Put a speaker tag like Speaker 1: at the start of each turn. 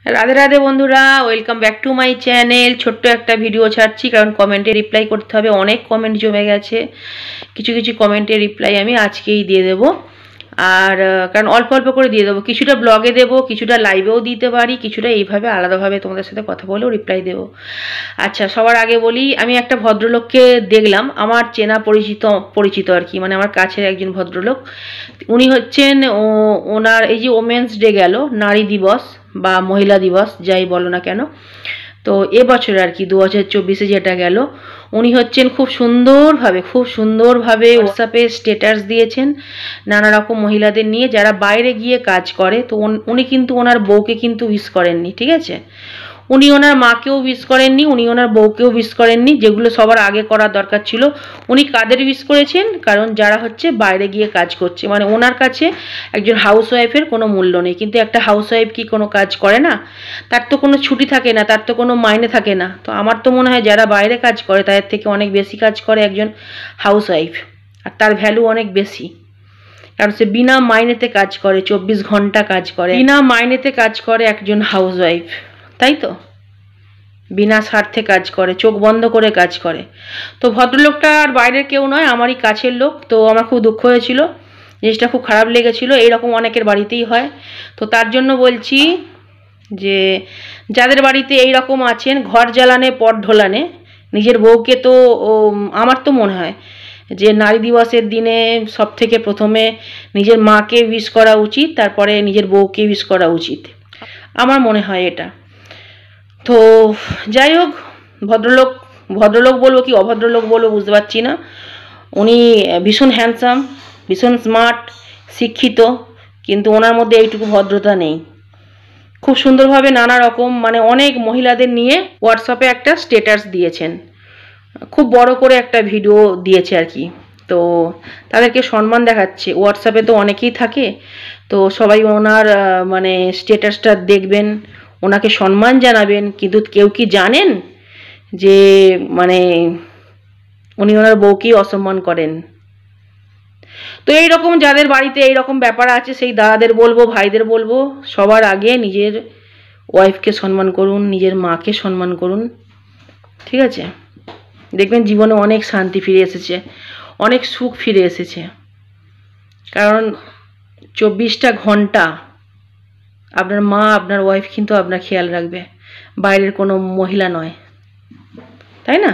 Speaker 1: রাধে রাধে বন্ধুরা, welcome back to my channel. ছোট্ট একটা ভিডিও ছাড়ছি কারণ কমেন্টে রিপ্লাই করতে হবে। অনেক কমেন্ট জমে গেছে, কিছু কিছু কমেন্টের রিপ্লাই আমি আজকেই দিয়ে দেবো। আর কারণ অল্প অল্প করে দিয়ে দেবো, কিছুটা ব্লগে দেবো, কিছুটা লাইভেও দিতে পারি, কিছুটা এইভাবে আলাদাভাবে তোমাদের সাথে কথা বলেও রিপ্লাই দেবো। আচ্ছা, সবার আগে বলি, আমি একটা ভদ্রলোককে দেখলাম, আমার চেনা পরিচিত আর কি, মানে আমার কাছের একজন ভদ্রলোক। উনি হচ্ছেন ওনার এই যে ওমেন্স ডে গেল, নারী দিবস বা মহিলা দিবস যাই বলো না কেন, তো এবছর আর কি 2024-এ যেটা গেল, উনি হচ্ছেন খুব সুন্দরভাবে হোয়াটসঅ্যাপে স্ট্যাটাস দিয়েছেন নানা রকম মহিলাদের নিয়ে যারা বাইরে গিয়ে কাজ করে। তো উনি কিন্তু ওনার বউকে কিন্তু উইশ করেননি, ঠিক আছে? উনি ওনার মাকেও উইশ করেননি, উনি ওনার বউকেও উইশ করেননি, যেগুলো সবার আগে করার দরকার ছিল। উনি কাদের উইশ করেছেন? কারণ যারা হচ্ছে বাইরে গিয়ে কাজ করছে, মানে ওনার কাছে একজন হাউসওয়াইফের কোনো মূল্য নেই। কিন্তু একটা হাউসওয়াইফ কি কোনো কাজ করে না? তার তো কোনো ছুটি থাকে না, তার তো কোনো মাইনে থাকে না। তো আমার তো মনে হয় যারা বাইরে কাজ করে তাদের থেকে অনেক বেশি কাজ করে একজন হাউসওয়াইফ, আর তার ভ্যালু অনেক বেশি। কারণ সে বিনা মাইনেতে কাজ করে, 24 ঘন্টা কাজ করে, বিনা মাইনেতে কাজ করে একজন হাউসওয়াইফ, তাই তো? বিনা স্বার্থে কাজ করে, চোখ বন্ধ করে কাজ করে। তো ভদ্রলোকটা আর বাইরের কেউ নয়, আমারই কাছের লোক। তো আমার খুব দুঃখ হয়েছিল, জিনিসটা খুব খারাপ লেগেছিল। এইরকম অনেকের বাড়িতেই হয়। তো তার জন্য বলছি যে যাদের বাড়িতে এই রকম আছেন, ঘর জ্বালানে পট ঢোলানে, নিজের বউকে তো আমার তো মনে হয় যে নারী দিবসের দিনে সব থেকে প্রথমে নিজের মাকে উইশ করা উচিত, তারপরে নিজের বউকে উইশ করা উচিত, আমার মনে হয় এটা। তো যাই হোক, ভদ্রলোক বলবো কি অভদ্রলোক বলবো বুঝতে পারছি না। উনি ভীষণ হ্যান্ডসাম, ভীষণ স্মার্ট, শিক্ষিত, কিন্তু ওনার মধ্যে এইটুকু ভদ্রতা নেই। খুব সুন্দরভাবে নানা রকম মানে অনেক মহিলাদের নিয়ে হোয়াটসঅ্যাপে একটা স্ট্যাটাস দিয়েছেন, খুব বড় করে একটা ভিডিও দিয়েছে আর কি। তো তাদেরকে সম্মান দেখাচ্ছে। হোয়াটসঅ্যাপে তো অনেকেই থাকে, তো সবাই ওনার মানে স্ট্যাটাসটা দেখবেন, ওনাকে সম্মান জানাবেন। কিন্তু কেউ কি জানেন যে মানে উনি ওনার বউকেই অসম্মান করেন? তো এইরকম যাদের বাড়িতে এইরকম ব্যাপার আছে, সেই দাদাদের বলবো, ভাইদের বলবো, সবার আগে নিজের ওয়াইফকে সম্মান করুন, নিজের মাকে সম্মান করুন, ঠিক আছে? দেখবেন জীবনে অনেক শান্তি ফিরে এসেছে, অনেক সুখ ফিরে এসেছে। কারণ 24টা ঘন্টা আপনার মা, আপনার ওয়াইফ কিন্তু আপনার খেয়াল রাখবে, বাইরের কোনো মহিলা নয়, তাই না?